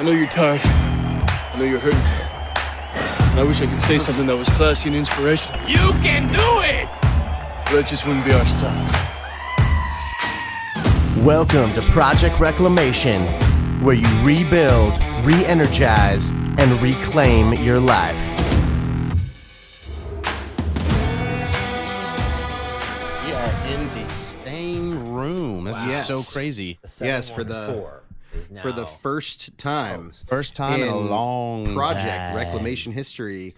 I know you're tired. I know you're hurting. And I wish I could say something that was classy and inspirational. You can do it! But that just wouldn't be our style. Welcome to Project Reclamation, where you rebuild, re-energize, and reclaim your life. We are in the same room. This is so crazy. Yes, for the first time in a long Project time. Reclamation history,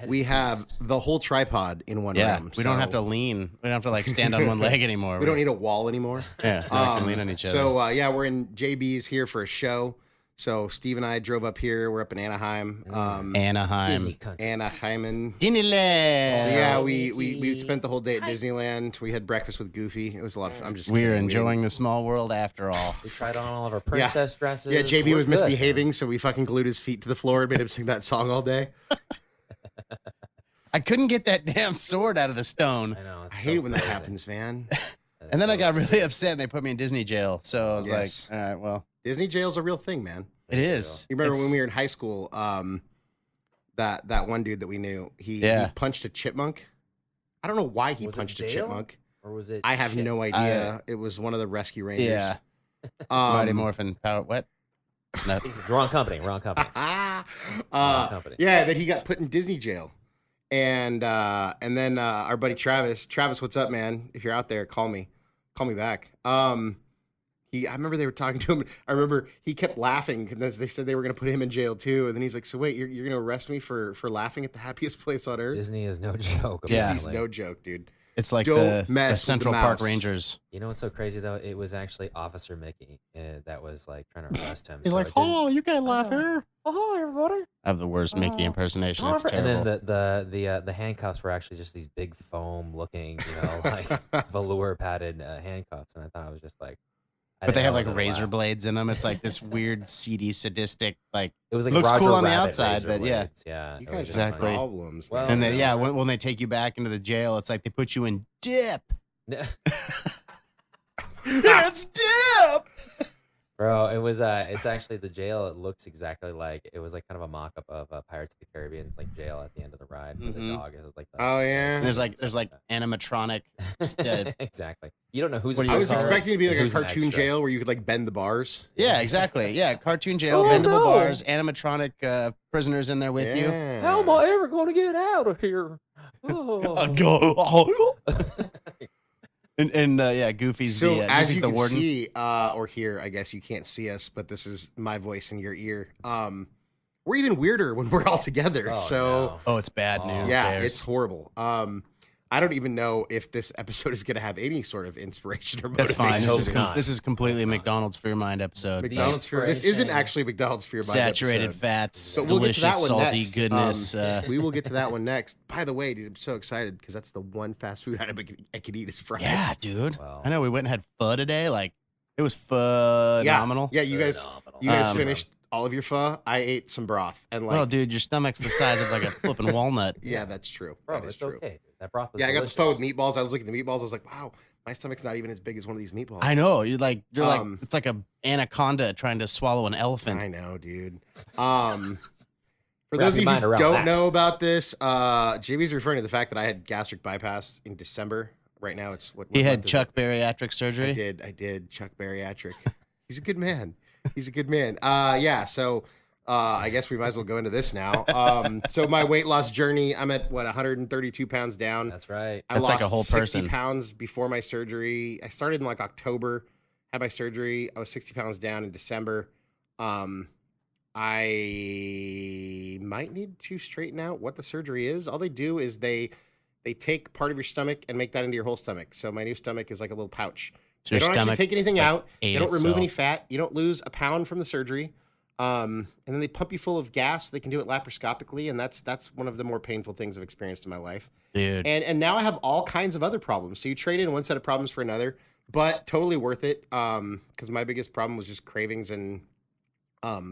we have the whole tripod in one room. We don't have to lean. We don't have to like stand on one leg anymore. We don't need a wall anymore. Yeah, we can lean on each other. So we're in JB's here for a show. So Steve and I drove up here. We're up in Anaheim. Anaheim. Disneyland. Disneyland. So yeah, we spent the whole day at Disneyland. We had breakfast with Goofy. It was a lot of fun. I'm just We're enjoying the small world after all. We tried on all of our princess dresses. Yeah, JB was We're good. misbehaving, so we fucking glued his feet to the floor and made him sing that song all day. I couldn't get that damn sword out of the stone. I know. I hate it when that happens, man. And then I got really upset and they put me in Disney jail. So I was like, all right, well. Disney jail's a real thing, man. It is. You remember when we were in high school, that one dude that we knew, he punched a chipmunk. I don't know why he punched a chipmunk. Or was it? I have no idea. It was one of the rescue rangers. Yeah. Mighty Morphin Power. What? No. Wrong company. Wrong company. Yeah, that he got put in Disney jail. And then our buddy Travis, what's up, man? If you're out there, call me back. I remember they were talking to him. I remember he kept laughing, and they said they were going to put him in jail too. And then he's like, "So wait, you're going to arrest me for laughing at the happiest place on earth?" Disney is no joke. Disney's no joke, dude. It's like Don't the mess with Central the Park mouse. Rangers. You know what's so crazy though? It was actually Officer Mickey that was like trying to arrest him. He's so like, it didn't- "Oh, you can't laugh here." Oh, hi everybody. I have the worst Mickey impersonation. It's And terrible. then the handcuffs were actually just these big foam looking, like velour padded handcuffs, and I thought I was just like. But they have like razor blades in them. It's like this weird, seedy, sadistic. Like it was like looks Roger cool on the Rabbit outside, razor but blades. yeah, You it was guys just have Exactly. problems. Well, man. and then when they take you back into the jail, it's like they put you in dip. It's dip. Bro, it was it's actually the jail. It looks exactly like it was like kind of a mock up of Pirates of the Caribbean like jail at the end of the ride with the dog. It was like Oh yeah. And there's like animatronic. exactly. You don't know who's. I was expecting to be like a who's an cartoon extra. jail where you could like bend the bars. Yeah, exactly. Yeah, cartoon jail, bendable bars, animatronic prisoners in there with you. How am I ever going to get out of here? Oh. Go. And Goofy's So the as Goofy's you the can warden. see or hear, I guess you can't see us, but this is my voice in your ear. We're even weirder when we're all together. Oh, so no. Oh, it's bad news. yeah, Bears. it's horrible. I don't even know if this episode is going to have any sort of inspiration or That's fine. motivation. This is completely McDonald's for your mind episode. McDonald's for this isn't actually McDonald's for your mind Saturated episode. fats, But we'll get to that delicious, one salty next. goodness. We will get to that one next. By the way, dude, I'm so excited because that's the one fast food item I could eat is fries. Yeah, dude. Wow. I know we went and had pho today. Like, it was phenomenal. Yeah, you guys finished all of your pho. I ate some broth and like. Well, dude, your stomach's the size of like a flipping walnut. Yeah, that's true. Bro, that is it's true. okay. Dude. That broth was Yeah, I got the delicious. pho with meatballs. I was looking at the meatballs. I was like, wow, my stomach's not even as big as one of these meatballs. I know. You're like Um, it's like a anaconda trying to swallow an elephant. I know, dude. For Wrap those of your you who mind around don't that. know about this, JB's referring to the fact that I had gastric bypass in December. Right now, it's what He had month is Chuck it? bariatric surgery. I did Chuck bariatric. He's a good man. He's a good man. Yeah. So I guess we might as well go into this now. So my weight loss journey, I'm at 132 pounds down. That's right. I That's lost like a whole 60 person. pounds before my surgery. I started in like October, had my surgery. I was 60 pounds down in December. I might need to straighten out what the surgery is. All they do is they take part of your stomach and make that into your whole stomach. So my new stomach is like a little pouch. So They your don't actually stomach take anything like, out. They ate don't remove any itself. fat. You don't lose a pound from the surgery. And then they pump you full of gas. They can do it laparoscopically, and that's one of the more painful things I've experienced in my life. Dude. And now I have all kinds of other problems. So you trade in one set of problems for another, but totally worth it. Because my biggest problem was just cravings and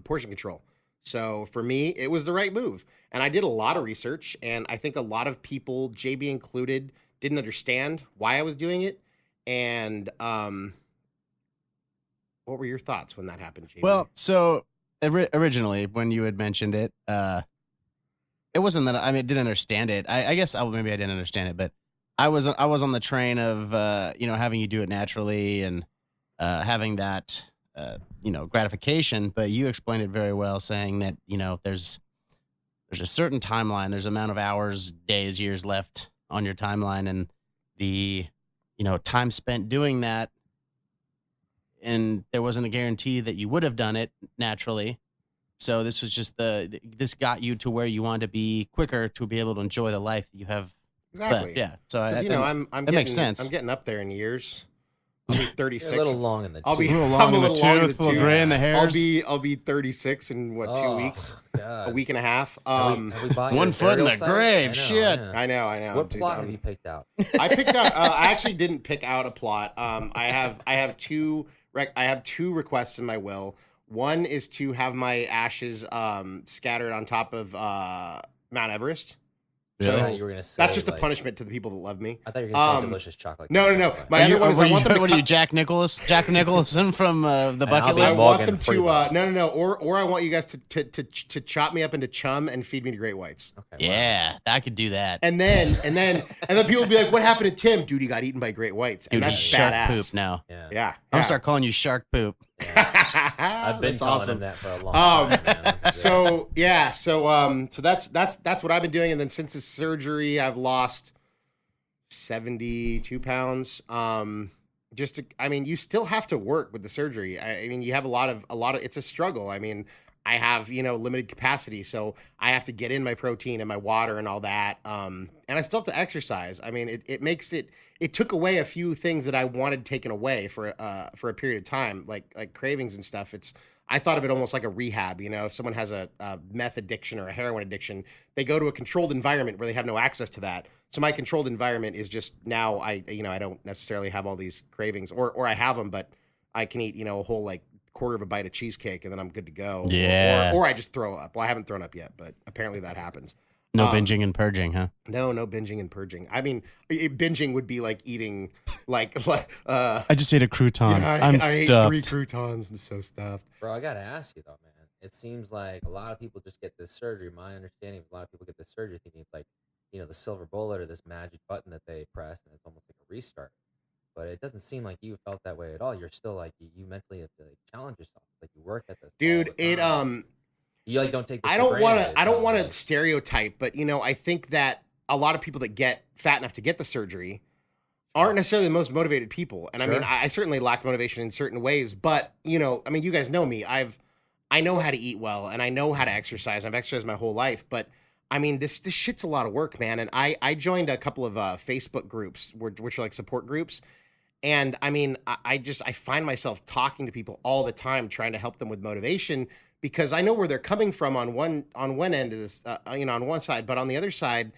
portion control. So for me, it was the right move. And I did a lot of research, and I think a lot of people, JB included, didn't understand why I was doing it. And what were your thoughts when that happened, JB? Well, so originally when you had mentioned it, it wasn't that I didn't understand it. I guess maybe I didn't understand it, but I was on the train of having you do it naturally and having that gratification. But you explained it very well, saying that there's a certain timeline, there's amount of hours, days, years left on your timeline, and the time spent doing that, and there wasn't a guarantee that you would have done it naturally. So this was just this got you to where you wanted to be quicker to be able to enjoy the life that you have. Exactly. But, yeah. So I'm that makes sense. I'm getting up there in years. I'll be 36. You're a little long in the a little long in the tooth, a little gray in the hairs. I'll be 36 in 2 weeks, God. a week and a half. Have we bought you 1 a foot in burial the site? grave. I know, Shit. yeah. I know. What dude, plot have you picked out? I picked out. I actually didn't pick out a plot. I have two requests in my will. One is to have my ashes scattered on top of Mount Everest. Really? So Yeah, you were gonna say, that's just a like- punishment to the people that love me. I thought you were gonna say delicious chocolate. No. cake. My other one is I want them to what are you, cut- Jack Nicholson from the I'll bucket be I list? want Morgan them to Freeman. no. Or I want you guys to chop me up into chum and feed me to great whites. Okay, wow. Yeah, I could do that. And then people will be like, "What happened to Tim? Dude, he got eaten by great whites." And Dude, that's he's shark badass. poop now. Yeah. Yeah. I'm gonna start calling you shark poop. I've been That's calling awesome. him that for a long time. Man. This is great. So that's what I've been doing, and then since his surgery, I've lost 72 pounds. You still have to work with the surgery. I mean, you have a lot of. It's a struggle. I mean, I have limited capacity, so I have to get in my protein and my water and all that. And I still have to exercise. I mean, it makes it. It took away a few things that I wanted taken away for a period of time, like cravings and stuff. I thought of it almost like a rehab. If someone has a meth addiction or a heroin addiction, they go to a controlled environment where they have no access to that. So my controlled environment is just now I don't necessarily have all these cravings, or I have them, but I can eat a whole like quarter of a bite of cheesecake and then I'm good to go. Yeah. Or I just throw up. Well, I haven't thrown up yet, but apparently that happens. No binging and purging, huh? No binging and purging. I mean, binging would be like eating I just ate a crouton. I'm I stuffed. ate 3 croutons. I'm so stuffed. Bro, I gotta ask you though, man. It seems like a lot of people just get this surgery. My understanding, a lot of people get this surgery thinking it's like, the silver bullet or this magic button that they press, and it's almost like a restart. But it doesn't seem like you felt that way at all. You're still like you mentally have to like challenge yourself. Like you work at this. Dude, all the time. You like don't take. This I for don't want granted, to. I don't so, want to like, stereotype, but I think that a lot of people that get fat enough to get the surgery aren't necessarily the most motivated people. And I mean, Sure. I certainly lack motivation in certain ways, but I mean, you guys know me. I know how to eat well, and I know how to exercise. I've exercised my whole life, but I mean, this shit's a lot of work, man. And I joined a couple of Facebook groups, which are like support groups. And I mean, I find myself talking to people all the time, trying to help them with motivation, because I know where they're coming from on one end of this, on one side, but on the other side,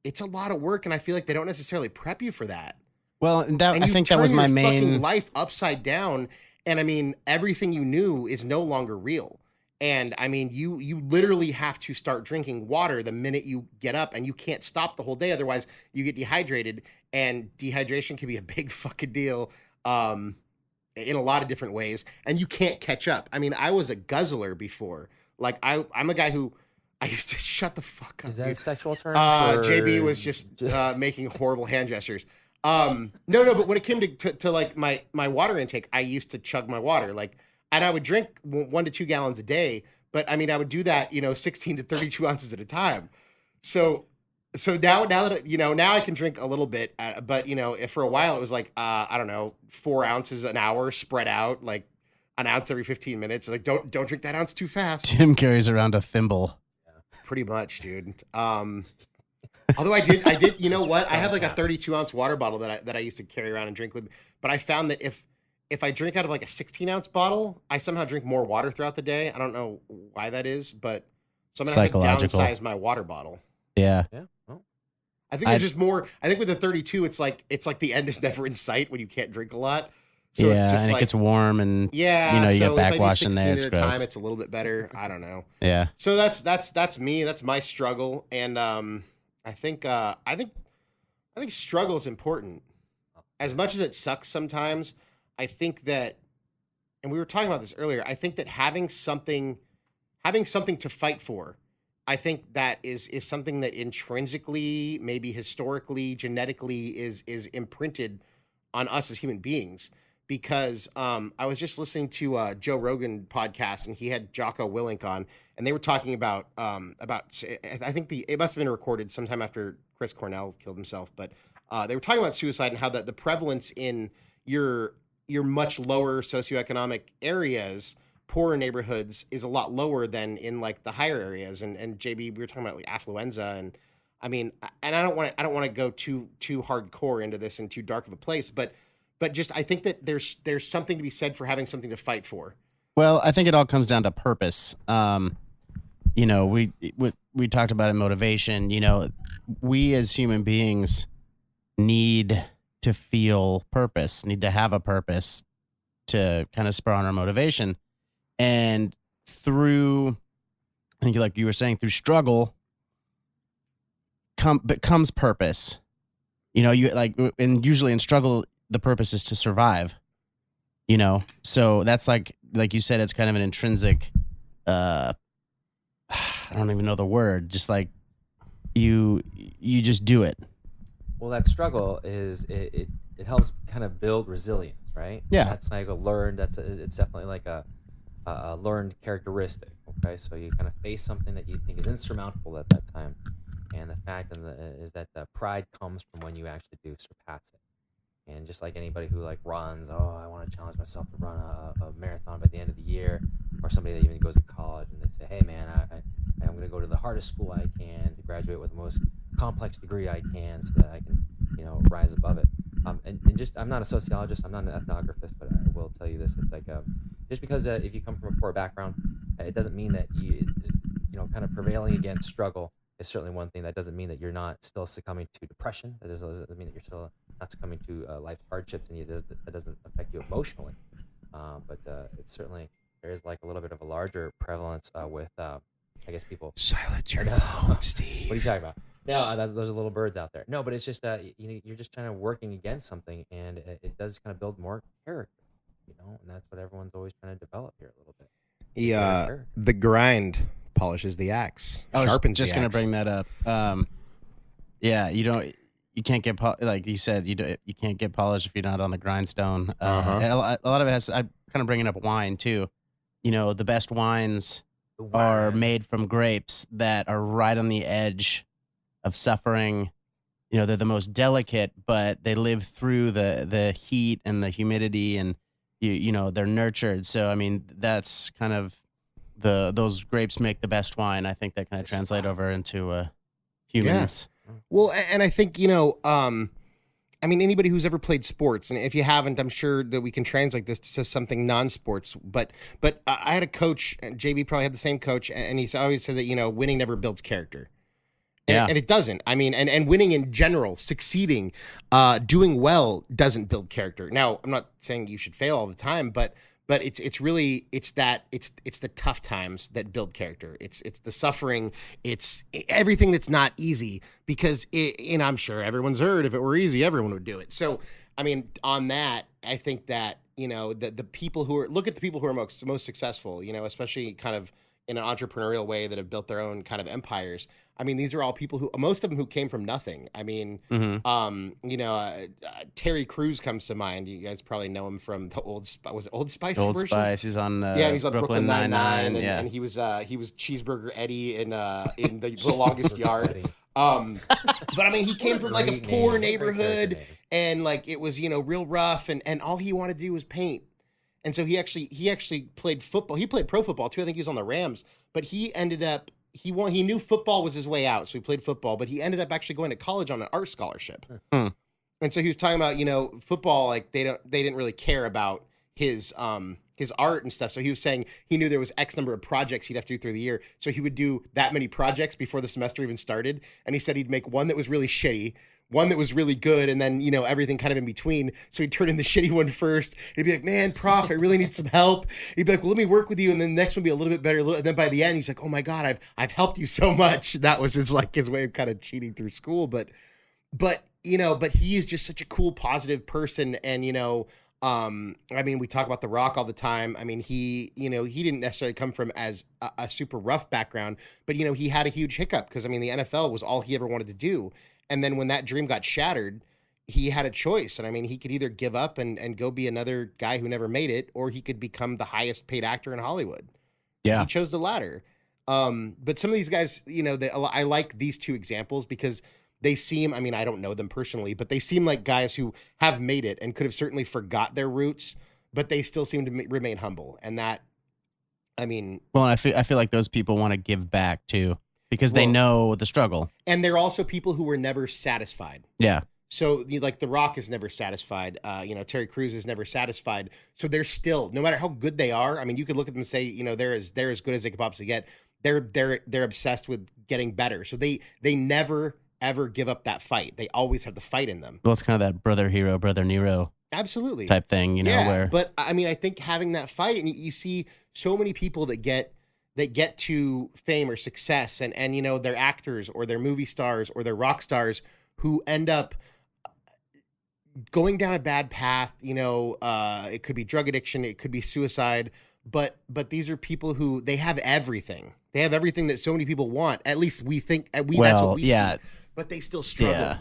it's a lot of work, and I feel like they don't necessarily prep you for that. Well, And I you think that was turn my your fucking main. life upside down, and I mean, everything you knew is no longer real. And I mean, you literally have to start drinking water the minute you get up, and you can't stop the whole day, otherwise you get dehydrated, and dehydration can be a big fucking deal. In a lot of different ways, and you can't catch up. I mean, I was a guzzler before. Like I'm a guy who I used to shut the fuck up. Is that a dude. sexual term? JB was just making horrible hand gestures. No, but when it came to like my water intake, I used to chug my water, and I would drink 1 to 2 gallons a day. But I mean, I would do that, 16 to 32 ounces at a time. So now that now I can drink a little bit, but if for a while it was like I don't know, 4 ounces an hour spread out, like an ounce every 15 minutes. Like don't drink that ounce too fast. Tim carries around a thimble. Pretty much, dude. Although I did, you know what? I have like a 32-ounce water bottle that I used to carry around and drink with. But I found that if I drink out of like a 16-ounce bottle, I somehow drink more water throughout the day. I don't know why that is, but so I'm gonna have to Psychological. downsize my water bottle. Yeah. Yeah. Well, I think there's just more. I think with the 32, it's like the end is never in sight when you can't drink a lot. So yeah, it's just and like, it gets warm, and yeah, you so get if I do backwash in there. 16 It's at a gross. time, it's a little bit better. I don't know. Yeah. So that's me. That's my struggle, and I think struggle is important. As much as it sucks sometimes, I think that and we were talking about this earlier, I think that having something to fight for, I think that is something that intrinsically, maybe historically, genetically is imprinted on us as human beings. Because I was just listening to Joe Rogan podcast, and he had Jocko Willink on, and they were talking about I think it must have been recorded sometime after Chris Cornell killed himself, but they were talking about suicide and how the prevalence in your much lower socioeconomic areas, poorer neighborhoods, is a lot lower than in like the higher areas. And JB, we were talking about like affluenza, and I mean, and I don't want to go too hardcore into this and too dark of a place, but just I think that there's something to be said for having something to fight for. Well, I think it all comes down to purpose. You know, we talked about it, motivation. You know, we as human beings need to feel purpose, need to have a purpose to kind of spur on our motivation. And through, I think like you were saying, through struggle comes purpose. You know, and usually in struggle, the purpose is to survive, you know? So that's like you said, it's kind of an intrinsic, I don't even know the word, just like you just do it. Well, that struggle it helps kind of build resilience, right? Yeah. That's like it's definitely like a learned characteristic. Okay. So you kind of face something that you think is insurmountable at that time. And the fact is that the pride comes from when you actually do surpass it. And just like anybody who like runs, I want to challenge myself to run a marathon by the end of the year, or somebody that even goes to college and they say, hey man, I'm going to go to the hardest school I can to graduate with the most complex degree I can so that I can, you know, rise above it. And just, I'm not a sociologist, I'm not an ethnographer, but I will tell you this. It's like, just because if you come from a poor background, it doesn't mean that you know, kind of prevailing against struggle is certainly one thing. That doesn't mean that you're not still succumbing to depression. That doesn't mean that you're still not succumbing to life's hardships, and that doesn't affect you emotionally. But it's certainly, there is like a little bit of a larger prevalence with, I guess, people. Silence your phone, Steve. What are you talking about? No, those are little birds out there. No, but it's just you're just kind of working against something, and it does kind of build more character, you know, and that's what everyone's always trying to develop here a little bit. The grind polishes the axe. I was sharpens just the going axe. to bring that up. Yeah, you can't get like you said, you can't get polished if you're not on the grindstone. And a lot of it has. I'm kind of bringing up wine too. You know, the best wines are made from grapes that are right on the edge of suffering. You know, they're the most delicate, but they live through the heat and the humidity, and you know, they're nurtured. So I mean, that's kind of those grapes make the best wine. I think that kind of translate over into humans. Yeah. Well, and I think, you know, I mean, anybody who's ever played sports, and if you haven't, I'm sure that we can translate this to something non-sports. But I had a coach, and JB probably had the same coach, and he always said that, you know, winning never builds character. And it doesn't. I mean, and winning in general, succeeding, doing well doesn't build character. Now, I'm not saying you should fail all the time, but it's really the tough times that build character. It's the suffering. It's everything that's not easy, because and I'm sure everyone's heard, if it were easy, everyone would do it. So, I mean, on that, I think that, you know, the people who are, look at the people who are most successful, you know, especially kind of in an entrepreneurial way, that have built their own kind of empires. I mean, these are all people who, most of them who came from nothing. I mean, you know, Terry Crews comes to mind. You guys probably know him from the Old Spice? Old commercials? Spice. He's on he's on Brooklyn Nine-Nine, yeah. and he was Cheeseburger Eddie in the Longest Yard. But I mean, he came from like a poor neighborhood, and like it was, you know, real rough, and all he wanted to do was paint. And so he actually played football. He played pro football too. I think he was on the Rams, but he ended up, he knew football was his way out. So he played football, but he ended up actually going to college on an art scholarship. And so he was talking about, you know, football, like they didn't really care about his art and stuff. So he was saying he knew there was X number of projects he'd have to do through the year. So he would do that many projects before the semester even started. And he said he'd make one that was really shitty, one that was really good, and then, you know, everything kind of in between. So he'd turn in the shitty one first. He'd be like, man, prof, I really need some help. He'd be like, well, let me work with you. And then the next one would be a little bit better. And then by the end, he's like, oh my God, I've helped you so much. That was his way of kind of cheating through school. But you know, but he is just such a cool, positive person. And, you know, I mean, we talk about The Rock all the time. I mean, he didn't necessarily come from as a super rough background, but he had a huge hiccup because I mean, the NFL was all he ever wanted to do. And then when that dream got shattered, he had a choice. And I mean, he could either give up and go be another guy who never made it, or he could become the highest paid actor in Hollywood. Yeah. He chose the latter. But some of these guys, I like these two examples because they seem, I mean, I don't know them personally, but they seem like guys who have made it and could have certainly forgot their roots, but they still seem to remain humble. And that, I mean, well, I feel like those people want to give back too, because they know the struggle. And they're also people who were never satisfied. Yeah. So like The Rock is never satisfied. Terry Crews is never satisfied. So they're still, no matter how good they are. I mean, you could look at them and say, they're as good as they could possibly get. They're obsessed with getting better. So they never ever give up that fight. They always have the fight in them. Well, it's kind of that brother hero, brother Nero absolutely type thing, where. But I mean, I think having that fight, and you see so many people that get to fame or success, and they're actors or they're movie stars or they're rock stars who end up going down a bad path. It could be drug addiction, it could be suicide, but these are people who they have everything. They have everything that so many people want. At least we think that's what we see. But they still struggle.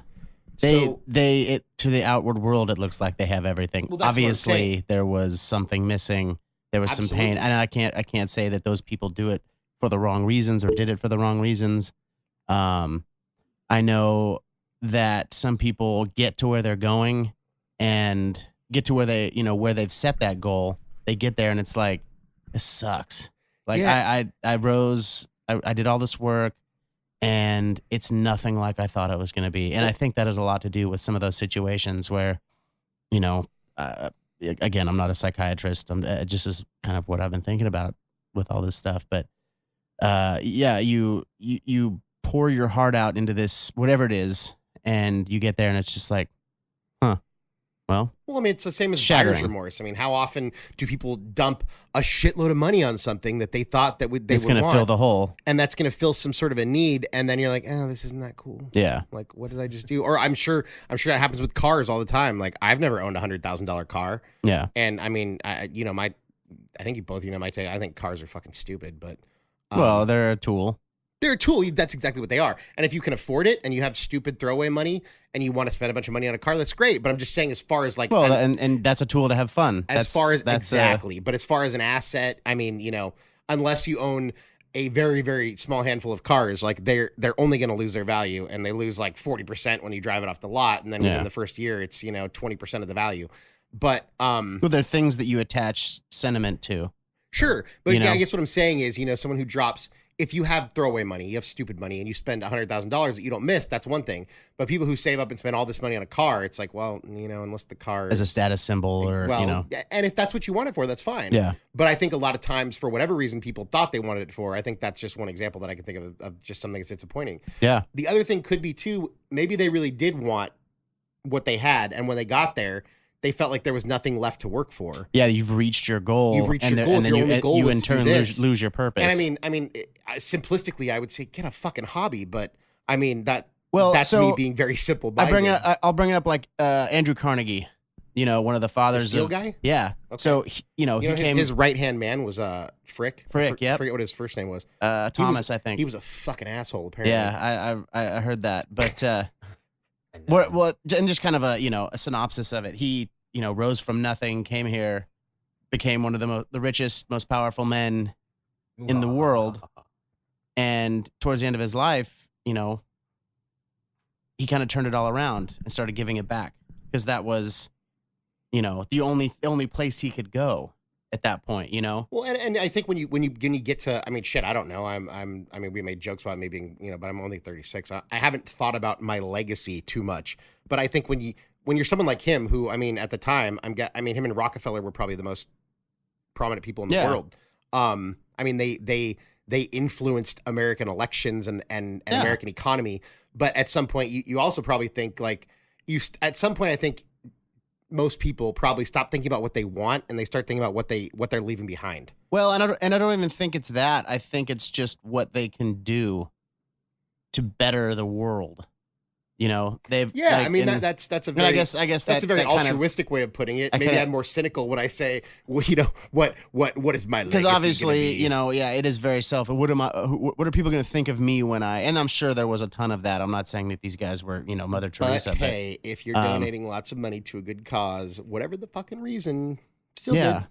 Yeah. To the outward world, it looks like they have everything. Well, obviously, there was something missing. There was some pain, and I can't say that those people do it for the wrong reasons or did it for the wrong reasons. I know that some people get to where they're going and get to where they, where they've set that goal. They get there, and it's like, this sucks. Like I rose, I did all this work, and it's nothing like I thought it was going to be. And I think that has a lot to do with some of those situations where, again, I'm not a psychiatrist. Just is kind of what I've been thinking about with all this stuff. But you pour your heart out into this, whatever it is, and you get there, and it's just like, Well, I mean, it's the same as shattering. buyer's remorse. I mean, how often do people dump a shitload of money on something that they thought that it's going to fill the hole, and that's going to fill some sort of a need, and then you're like, oh, this isn't that cool. Yeah. Like, what did I just do? Or I'm sure that happens with cars all the time. Like, I've never owned $100,000 car. Yeah. And I mean, I think you both, my take. I think cars are fucking stupid, but well, they're a tool. They're a tool. That's exactly what they are. And if you can afford it and you have stupid throwaway money and you want to spend a bunch of money on a car, that's great. But I'm just saying, as far as like, well, and that's a tool to have fun. But as far as an asset, I mean, unless you own a very, very small handful of cars, like they're only going to lose their value, and they lose like 40% when you drive it off the lot, and then within the first year, it's 20% of the value. But well, they're things that you attach sentiment to. Sure, but I guess what I'm saying is, someone who drops. If you have throwaway money, you have stupid money, and you spend $100,000 that you don't miss, that's one thing. But people who save up and spend all this money on a car, it's like, well, unless the car as a status symbol, or and if that's what you want it for, that's fine. Yeah. But I think a lot of times, for whatever reason, people thought they wanted it for. I think that's just one example that I can think of just something that's disappointing. Yeah. The other thing could be too, maybe they really did want what they had, and when they got there, they felt like there was nothing left to work for. Yeah, you've reached your goal. And then you in turn lose your purpose. And I mean, simplistically, I would say get a fucking hobby, but I mean that's me being very simple. I'll bring up like Andrew Carnegie, one of the fathers. The steel guy. Yeah. Okay. So he came. His right hand man was Frick. Yeah. I forget what his first name was. Thomas, I think. He was a fucking asshole. Apparently. Yeah, I heard that, but. Well, and just kind of a synopsis of it. He, rose from nothing, came here, became one of the richest, most powerful men in the world. And towards the end of his life, he kind of turned it all around and started giving it back, because that was, the only place he could go at that point, Well, and I think when you get to, I mean, shit, I don't know. I mean, we made jokes about me being, but I'm only 36. I haven't thought about my legacy too much. But I think when you're someone like him, who, I mean, at the time, him and Rockefeller were probably the most prominent people in the world. I mean, they influenced American elections and American economy. But at some point, you also probably think at some point, I think most people probably stop thinking about what they want, and they start thinking about what they're leaving behind. Well, and I don't even think it's that. I think it's just what they can do to better the world. You know, they've Yeah, like, I mean and- that's a and very I guess that's that, a very that kind of, altruistic way of putting it. I Maybe kinda- I'm more cynical when I say, well, you know, what is my legacy? because obviously, gonna be? you know, yeah, it is very selfish. What am I? What are people going to think of me when I? And I'm sure there was a ton of that. I'm not saying that these guys were, you know, Mother Teresa. But hey, if you're donating lots of money to a good cause, whatever the fucking reason, still yeah, good.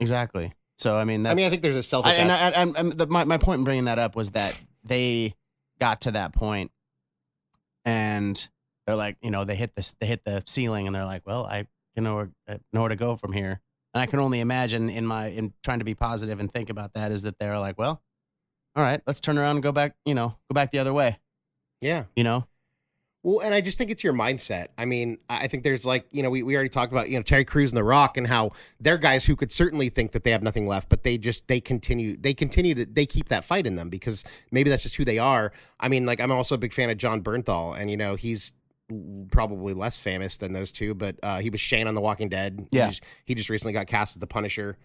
exactly. So I mean, that's. I mean, I think there's a selfish. My point in bringing that up was that they got to that point, and they're like, you know, they hit the ceiling, and they're like, well, I know where to go from here. And I can only imagine in trying to be positive and think about that is that they're like, well, all right, let's turn around and go back the other way. Yeah. You know? Well, and I just think it's your mindset. I mean, I think there's like, you know, we already talked about, you know, Terry Crews and The Rock and how they're guys who could certainly think that they have nothing left, but they keep that fight in them because maybe that's just who they are. I mean, like, I'm also a big fan of John Bernthal, and, you know, he's probably less famous than those two, but he was Shane on The Walking Dead. Yeah. He just recently got cast as the Punisher.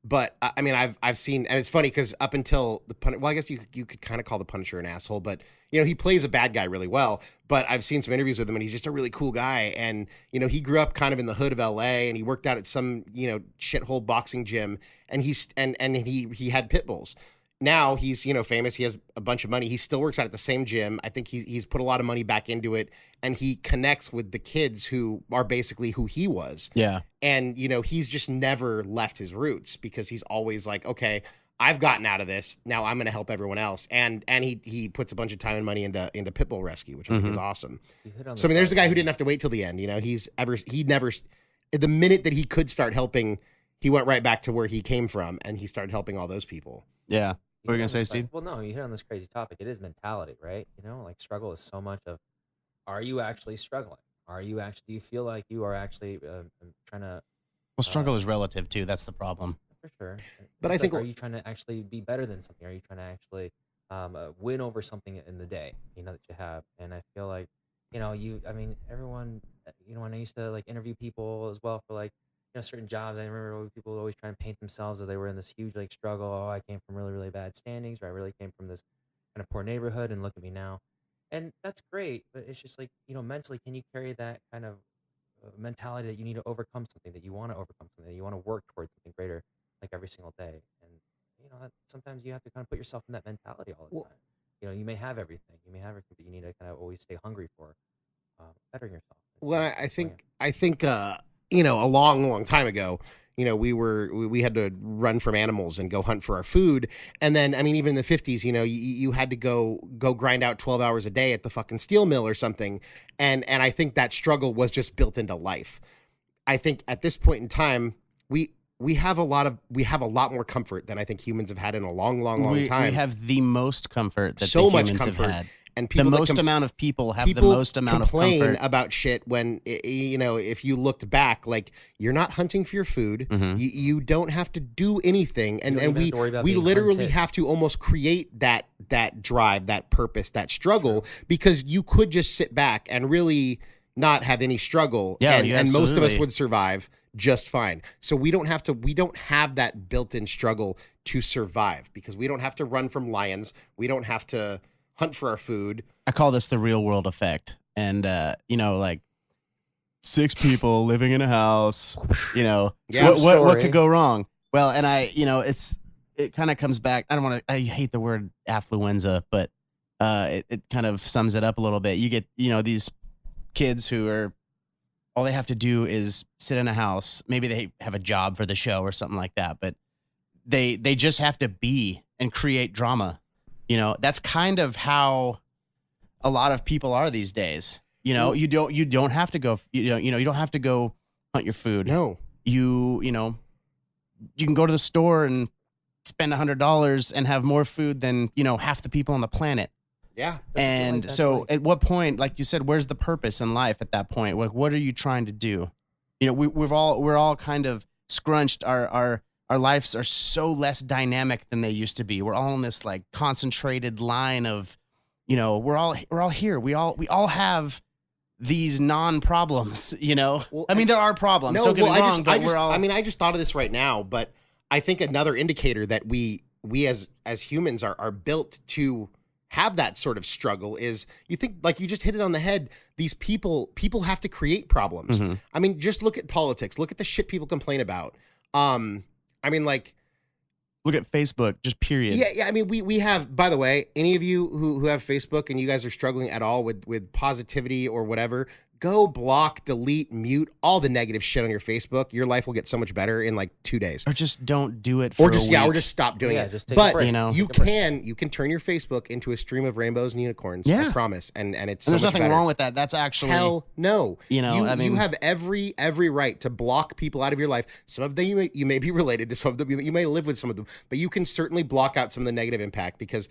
But I mean, I've seen, and it's funny because up until well, I guess you could kind of call the Punisher an asshole, but you know, he plays a bad guy really well. But I've seen some interviews with him, and he's just a really cool guy. And you know, he grew up kind of in the hood of LA, and he worked out at some, you know, shithole boxing gym, and he had pit bulls. Now he's, you know, famous. He has a bunch of money. He still works out at the same gym. I think he's put a lot of money back into it, and he connects with the kids who are basically who he was. Yeah. And, you know, he's just never left his roots because he's always like, okay, I've gotten out of this. Now I'm going to help everyone else. And he puts a bunch of time and money into Pitbull rescue, which I think is awesome. So I mean, there's a guy who didn't have to wait till the end. You know, he never, the minute that he could start helping, he went right back to where he came from, and he started helping all those people. Yeah. What were you going to say, Like, Steve? well, no, you hit on this crazy topic. It is mentality, right? You know, like struggle is so much of, are you actually struggling? Do you feel like you are actually trying to? Well, struggle is relative too. That's the problem. For sure. But It's I think, are you trying to actually be better than something? Are you trying to actually win over something in the day, you know, that you have? And I feel like, you know, I mean, everyone, you know, when I used to like interview people as well for like, you know, certain jobs, I remember people always trying to paint themselves as they were in this huge like struggle. Oh, I came from really, really bad standings, or I really came from this kind of poor neighborhood, and look at me now. And that's great, but it's just like, you know, mentally, can you carry that kind of mentality that you need to overcome something, that you want to overcome something, that you want to work towards something greater, like every single day? And you know, that sometimes you have to kind of put yourself in that mentality all the time. You know, you may have everything, but you need to kind of always stay hungry for bettering yourself. well, I think, you know, a long time ago, you know, we had to run from animals and go hunt for our food. And then, I mean, even in the 50s, you know, you had to go grind out 12 hours a day at the fucking steel mill or something. And I think that struggle was just built into life. I think at this point in time, we have a lot more comfort than I think humans have had in a long time. We have the most comfort that So the much humans comfort. have had. And The most amount of people have the most amount of complain comfort. about shit when, you know, if you looked back, like, you're not hunting for your food. Mhm. You don't have to do anything. And don't even we have to worry about we being literally hunted. have to almost create that drive, that purpose, that struggle, because you could just sit back and really not have any struggle. Yeah, and, you and most of us absolutely- would survive just fine. So we don't have that built-in struggle to survive, because we don't have to run from lions. We don't have to hunt for our food. I call this the real world effect. And, you know, like 6 people living in a house, you know, Yeah, what story. could go wrong? Well, and you know, it kind of comes back. I hate the word affluenza, but it kind of sums it up a little bit. You get, you know, these kids who are, all they have to do is sit in a house. Maybe they have a job for the show or something like that, but they just have to be and create drama. You know, that's kind of how a lot of people are these days. You know, you don't have to go, you don't have to go hunt your food. No. You know, you can go to the store and spend $100 and have more food than, you know, half the people on the planet. Yeah. And that's so like- at what point, like you said, where's the purpose in life at that point? Like, what are you trying to do? You know, we're all kind of scrunched. Our lives are so less dynamic than they used to be. We're all in this like concentrated line of, you know, we're all here. We all have these non-problems, you know? Well, I mean, there are problems. No, don't get well, me wrong, but we're all. I mean, I just thought of this right now, but I think another indicator that we as humans are built to have that sort of struggle is you think, like you just hit it on the head. These people have to create problems. I mean, just look at politics. Look at the shit people complain about. I mean, like, look at Facebook, just period. Yeah. I mean, we have, by the way, any of you who have Facebook and you guys are struggling at all with positivity or whatever, go block, delete, mute all the negative shit on your Facebook. Your life will get so much better in like 2 days. Or just don't do it for or just a week. or just stop doing it. Just take a but break. You know, you can turn your Facebook into a stream of rainbows and unicorns. Yeah. I promise. And it's And there's so much nothing better. wrong with that. That's actually Hell no. You know, I mean, you have every right to block people out of your life. Some of them you may be related to, some of them you may live with some of them, but you can certainly block out some of the negative impact, because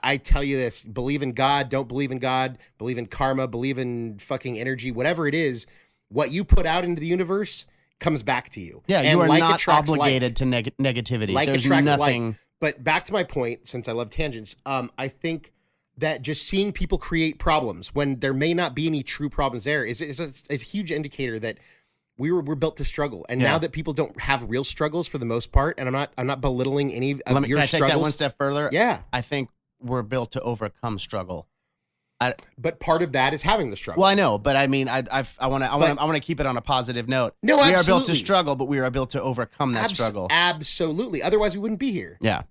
I tell you this, believe in God, don't believe in God, believe in karma, believe in fucking energy, whatever it is, what you put out into the universe comes back to you. Yeah, and you are like not attracts obligated to negativity. Like There's attracts nothing. like. But back to my point, since I love tangents, I think that just seeing people create problems when there may not be any true problems there is a huge indicator that we're built to struggle. And now that people don't have real struggles for the most part, and I'm not belittling any of Can your I struggles. take that one step further? Yeah. I think we're built to overcome struggle. But part of that is having the struggle. Well, I know, but I mean, I want to keep it on a positive note. No, we are built to absolutely. struggle, but we are built to overcome that struggle. Absolutely. Otherwise, we wouldn't be here. Yeah.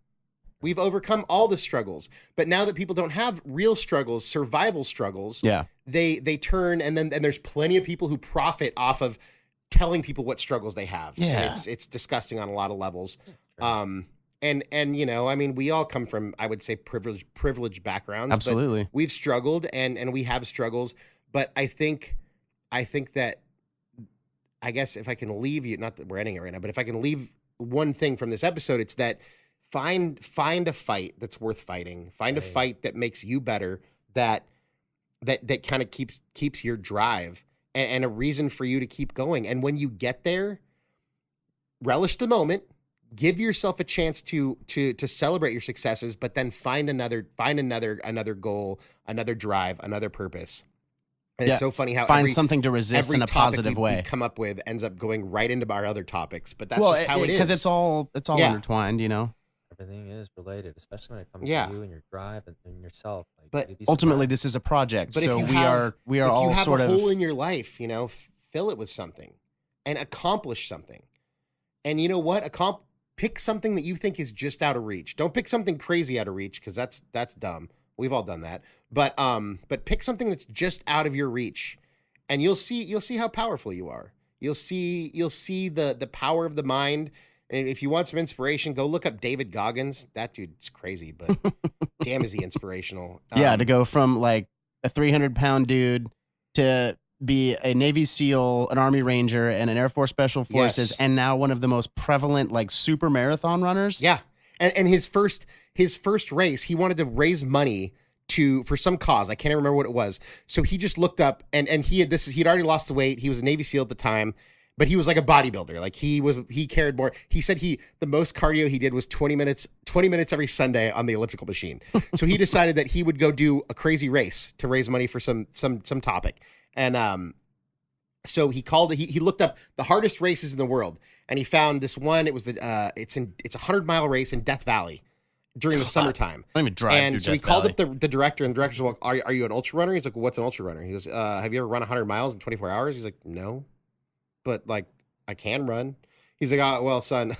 We've overcome all the struggles. But now that people don't have real struggles, survival struggles, Yeah. they turn, and there's plenty of people who profit off of telling people what struggles they have. Yeah. And it's disgusting on a lot of levels. And you know, I mean, we all come from, I would say, privileged backgrounds. Absolutely. But we've struggled and we have struggles. But I think that, I guess if I can leave you, not that we're ending it right now, but if I can leave one thing from this episode, it's that find a fight that's worth fighting. Find a fight that makes you better, that kind of keeps your drive and a reason for you to keep going. And when you get there, relish the moment. Give yourself a chance to celebrate your successes, but then find another goal, another drive, another purpose. And it's so funny how find something to resist in a positive way. we come up with ends up going right into our other topics, but that's just how it is. Because it's all intertwined, you know. Everything is related, especially when it comes Yeah. to you and your drive and yourself. Like, But you'd be Ultimately, surprised. this is a project, But so if we are if all you have sort a of. hole in your life, you know, fill it with something and accomplish something. And you know what? Pick something that you think is just out of reach. Don't pick something crazy out of reach, because that's dumb. We've all done that. But pick something that's just out of your reach, and you'll see how powerful you are. You'll see the power of the mind. And if you want some inspiration, go look up David Goggins. That dude's crazy, but damn, is he inspirational. To go from like a 300-pound dude to be a Navy SEAL, an Army Ranger, and an Air Force Special Forces, Yes. and now one of the most prevalent like super marathon runners. Yeah. And his first race, he wanted to raise money for some cause. I can't even remember what it was. So he just looked up and he'd already lost the weight. He was a Navy SEAL at the time, but he was like a bodybuilder. Like he cared more. He said the most cardio he did was 20 minutes every Sunday on the elliptical machine. So he decided that he would go do a crazy race to raise money for some topic. And so he looked up the hardest races in the world, and he found this one. It was it's a 100-mile race in Death Valley during the summertime. I don't even drive And through so he Death called Valley. up the director, and the director's like, are you an ultra runner? He's like, well, what's an ultra runner? He goes, have you ever run 100 miles in 24 hours? He's like, no, but like I can run. He's like, oh, well, son,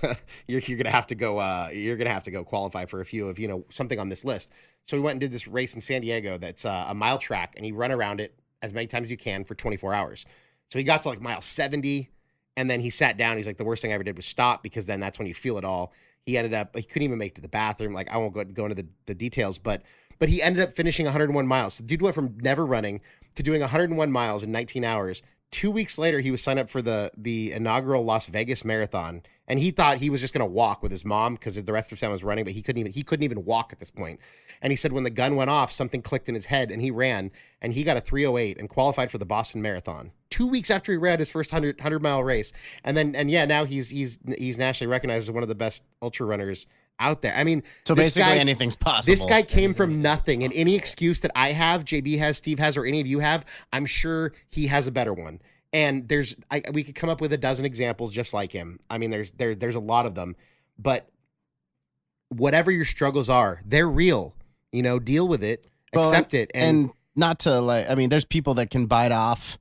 you're gonna have to go qualify for a few of, you know, something on this list. So he went and did this race in San Diego that's a mile track, and he run around it as many times as you can for 24 hours. So he got to like mile 70, and then he sat down. He's like, the worst thing I ever did was stop, because then that's when you feel it all. He couldn't even make it to the bathroom. Like, I won't go into the details, but he ended up finishing 101 miles. So the dude went from never running to doing 101 miles in 19 hours. 2 weeks later, he was signed up for the inaugural Las Vegas Marathon, and he thought he was just going to walk with his mom because the rest of his family was running, but he couldn't even walk at this point. And he said when the gun went off, something clicked in his head, and he ran, and he got a 3:08 and qualified for the Boston Marathon 2 weeks after he ran his first 100-mile race. And now he's nationally recognized as one of the best ultra runners out there. I mean, So this basically, guy- anything's possible. This guy came from nothing, and any excuse that I have, JB has, Steve has, or any of you have, I'm sure he has a better one. And we could come up with a dozen examples just like him. I mean, there's a lot of them, but whatever your struggles are, they're real. deal with it, Well, accept it. And not to I mean, there's people that can bite off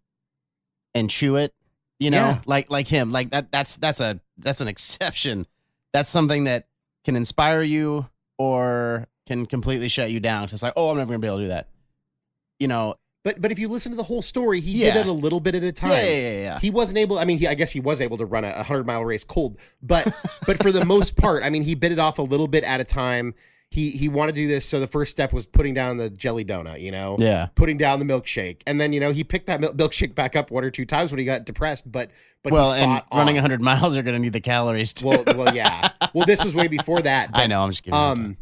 and chew it, Yeah. like him, like that's an exception. That's something that can inspire you or can completely shut you down. So it's like, oh, I'm never gonna be able to do that. But if you listen to the whole story, he Yeah. did it a little bit at a time. Yeah. He wasn't able. I mean, I guess he was able to run a 100-mile race cold, but for the most part, I mean, he bit it off a little bit at a time. He wanted to do this, so the first step was putting down the jelly donut, Yeah. putting down the milkshake, and then he picked that milkshake back up one or two times when he got depressed. But Well, he and fought running on. 100 miles, you're gonna need the calories too. Well, yeah. Well, this was way before that. I but, know. I'm just kidding.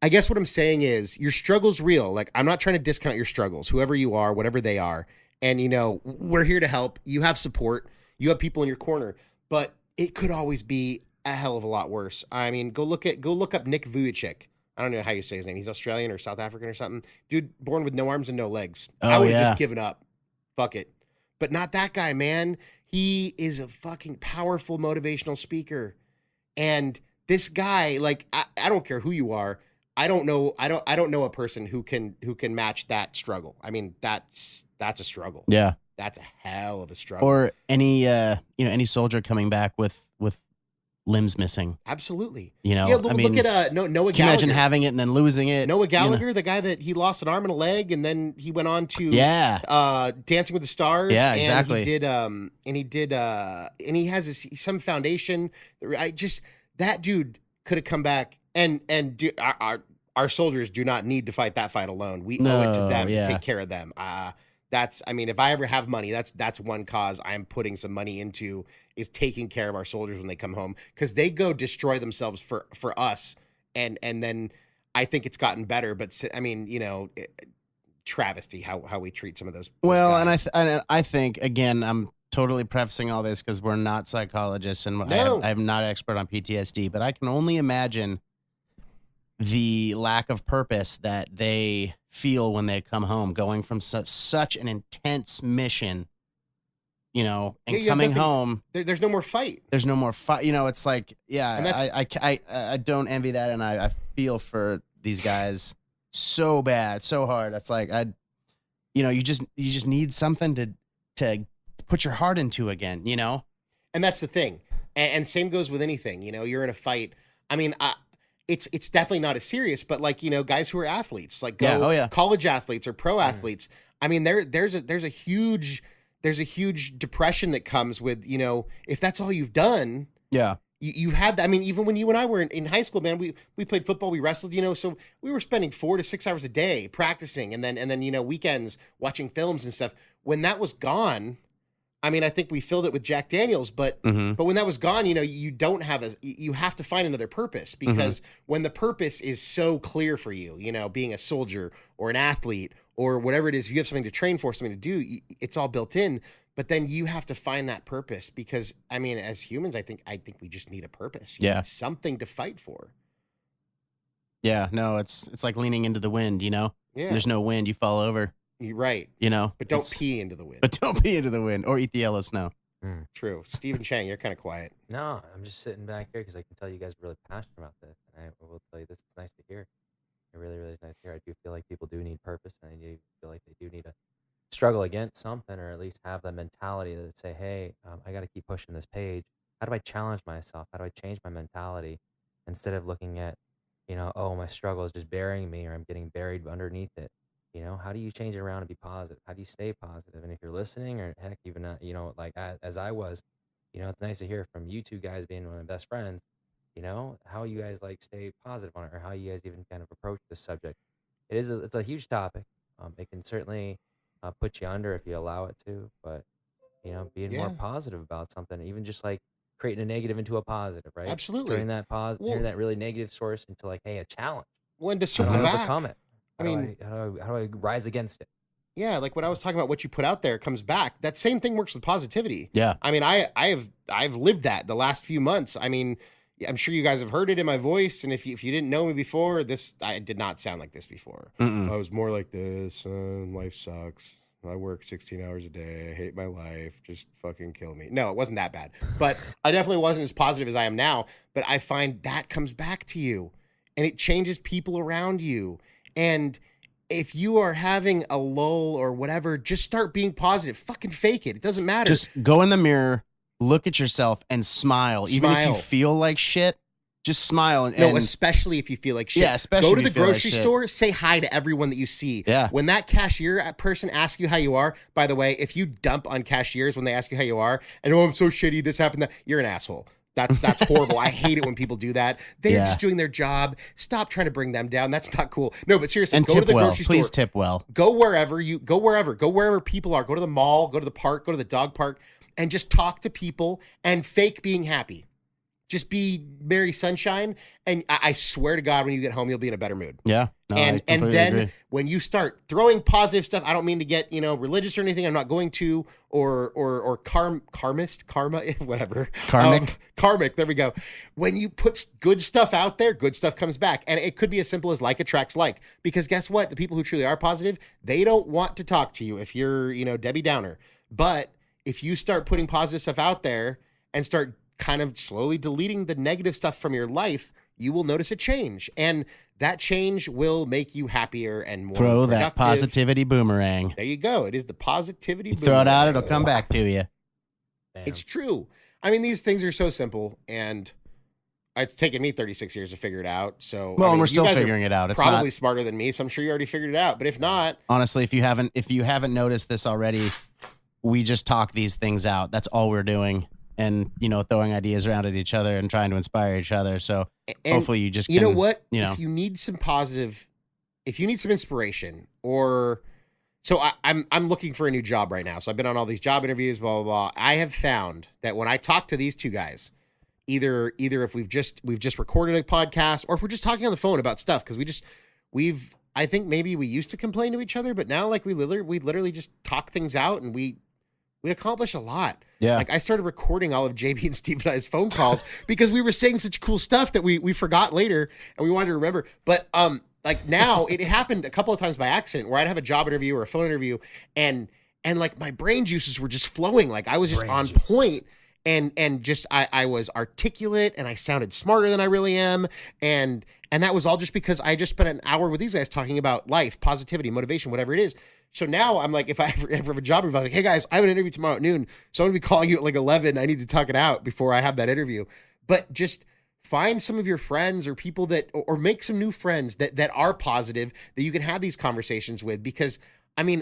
I guess what I'm saying is your struggle's real. Like, I'm not trying to discount your struggles, whoever you are, whatever they are. And, we're here to help. You have support. You have people in your corner. But it could always be a hell of a lot worse. I mean, go look up Nick Vujicic. I don't know how you say his name. He's Australian or South African or something. Dude, born with no arms and no legs. I Oh, would have yeah. just given up. Fuck it. But not that guy, man. He is a fucking powerful motivational speaker. And this guy, like, I don't care who you are. I don't know a person who can match that struggle. I mean, that's a struggle. Yeah. That's a hell of a struggle. Or any soldier coming back with limbs missing. Absolutely. Yeah, look at Noah can you Gallagher. imagine having it and then losing it? Noah Gallagher, the guy that he lost an arm and a leg, and then he went on to Dancing with the Stars. Yeah, exactly. And he has some foundation. That dude could have come back and our soldiers do not need to fight that fight alone. We owe it to them to take care of them. If I ever have money, that's one cause I'm putting some money into, is taking care of our soldiers when they come home, because they go destroy themselves for us. And then I think it's gotten better, but I mean, travesty how we treat some of those guys. And I think, again, I'm totally prefacing all this because we're not psychologists and I'm not an expert on PTSD, but I can only imagine the lack of purpose that they feel when they come home, going from such an intense mission, and coming home. There's no more fight. There's no more fight. It's like, yeah, and I don't envy that, and I feel for these guys so bad, so hard. It's like you just need something to put your heart into again, And that's the thing. And same goes with anything. You're in a fight. I mean, it's definitely not as serious, but like, guys who are athletes, like college athletes or pro athletes. I mean, there's a huge depression that comes with, if that's all you've done. Yeah. You had that. I mean, even when you and I were in high school, man, we played football, we wrestled, so we were spending 4 to 6 hours a day practicing, and then weekends watching films and stuff. When that was gone, I mean, I think we filled it with Jack Daniels, but when that was gone, you don't have you have to find another purpose, because when the purpose is so clear for you, being a soldier or an athlete or whatever it is, you have something to train for, something to do, it's all built in. But then you have to find that purpose, because I mean, as humans, I think we just need a purpose. You need something to fight for. Yeah, no, it's like leaning into the wind, Yeah. There's no wind, you fall over. You're right. But don't pee into the wind. But don't pee into the wind or eat the yellow snow. True. Stephen Chang, you're kind of quiet. No, I'm just sitting back here because I can tell you guys are really passionate about this. And I will tell you this, it's nice to hear. It really, really is nice to hear. I do feel like people do need purpose, and I do feel like they do need to struggle against something, or at least have the mentality that say, hey, I got to keep pushing this page. How do I challenge myself? How do I change my mentality, instead of looking at, oh, my struggle is just burying me, or I'm getting buried underneath it? How do you change it around and be positive? How do you stay positive? And if you're listening, or heck, even like as I was, it's nice to hear from you two guys being one of my best friends, how you guys like stay positive on it, or how you guys even kind of approach this subject. It's a huge topic. It can certainly put you under if you allow it to, but being more positive about something, even just like creating a negative into a positive, right? Absolutely. Turning that really negative source into like, hey, a challenge. When to How circle do I back. overcome it? I mean, how do I rise against it? Yeah, like when I was talking about what you put out there comes back. That same thing works with positivity. Yeah. I mean, I've lived that the last few months. I mean, I'm sure you guys have heard it in my voice, and if you didn't know me before, I did not sound like this before. I was more like this. Life sucks. I work 16 hours a day. I hate my life. Just fucking kill me. No, it wasn't that bad. But I definitely wasn't as positive as I am now. But I find that comes back to you, and it changes people around you. And if you are having a lull or whatever, just start being positive. Fucking fake it. It doesn't matter. Just go in the mirror, look at yourself, and smile. Even if you feel like shit, just smile. No, especially if you feel like shit. Yeah, especially go to if the you feel grocery like store, say hi to everyone that you see. Yeah. When that cashier person asks you how you are, by the way, if you dump on cashiers when they ask you how you are, and I'm so shitty, this happened, that, you're an asshole. That's horrible. I hate it when people do that. They're just doing their job. Stop trying to bring them down. That's not cool. No, but seriously, and go tip to the well. grocery store. Please tip well. Go wherever people are. Go to the mall, go to the park, go to the dog park, and just talk to people and fake being happy. Just be Mary Sunshine, and I swear to God, when you get home, you'll be in a better mood. Yeah, no, and then agree. When you start throwing positive stuff, I don't mean to get religious or anything. I'm not going to or karma, whatever. Karmic. There we go. When you put good stuff out there, good stuff comes back, and it could be as simple as like attracts like. Because guess what? The people who truly are positive, they don't want to talk to you if you're Debbie Downer. But if you start putting positive stuff out there and start kind of slowly deleting the negative stuff from your life, you will notice a change, and that change will make you happier and more throw productive. That positivity boomerang. There you go. It is the positivity boomerang. Throw it out, it'll come back to you. Damn. It's true. I mean, these things are so simple, and it's taken me 36 years to figure it out. So well, I mean, we're you still guys are figuring it out. It's probably not, smarter than me, so I'm sure you already figured it out. But if not, honestly, if you haven't noticed this already, we just talk these things out. That's all we're doing. And, throwing ideas around at each other and trying to inspire each other. So hopefully you just can, you know what? If you need some inspiration, or so I'm looking for a new job right now. So I've been on all these job interviews, blah, blah, blah. I have found that when I talk to these two guys, either if we've just recorded a podcast, or if we're just talking on the phone about stuff, because I think maybe we used to complain to each other, but now we literally just talk things out, and we accomplish a lot. Yeah. Like I started recording all of JB and Steve and I's phone calls because we were saying such cool stuff that we forgot later and we wanted to remember. But like now it happened a couple of times by accident where I'd have a job interview or a phone interview and like my brain juices were just flowing. Like I was just on point and just I was articulate and I sounded smarter than I really am. And that was all just because I just spent an hour with these guys talking about life, positivity, motivation, whatever it is. So now I'm like, if I ever have a job interview, I'm like, hey guys, I have an interview tomorrow at noon. So I'm going to be calling you at like 11. I need to talk it out before I have that interview. But just find some of your friends or people or make some new friends that are positive that you can have these conversations with. Because I mean,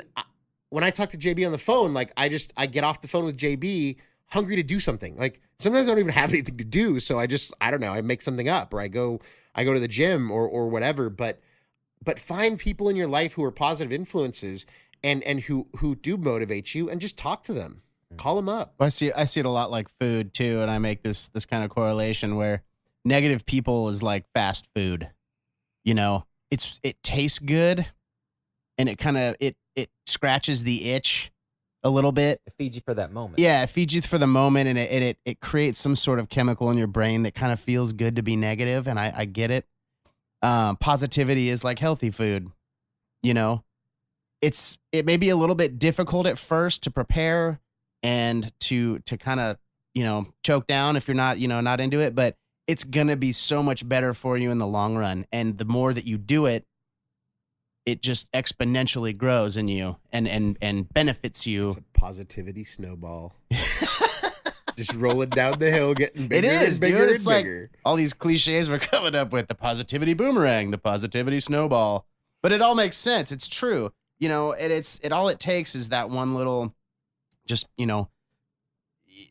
when I talk to JB on the phone, like I get off the phone with JB hungry to do something. Like sometimes I don't even have anything to do. So I don't know, I make something up, or I go to the gym or whatever. But find people in your life who are positive influences and who do motivate you, and just talk to them. Call them up. I see it a lot like food too, and I make this kind of correlation where negative people is like fast food. It tastes good, and it scratches the itch a little bit. It feeds you for that moment. Yeah, it feeds you for the moment, and it creates some sort of chemical in your brain that kind of feels good to be negative, and I get it. Positivity is like healthy food. It may be a little bit difficult at first to prepare and to kind of, choke down if you're not, not into it, but it's going to be so much better for you in the long run. And the more that you do it, it just exponentially grows in you and benefits you. It's a positivity snowball. Just rolling down the hill, getting bigger and bigger dude. and It's bigger. Like all these cliches we're coming up with: the positivity boomerang, the positivity snowball. But it all makes sense. It's true. All it takes is that one little, just,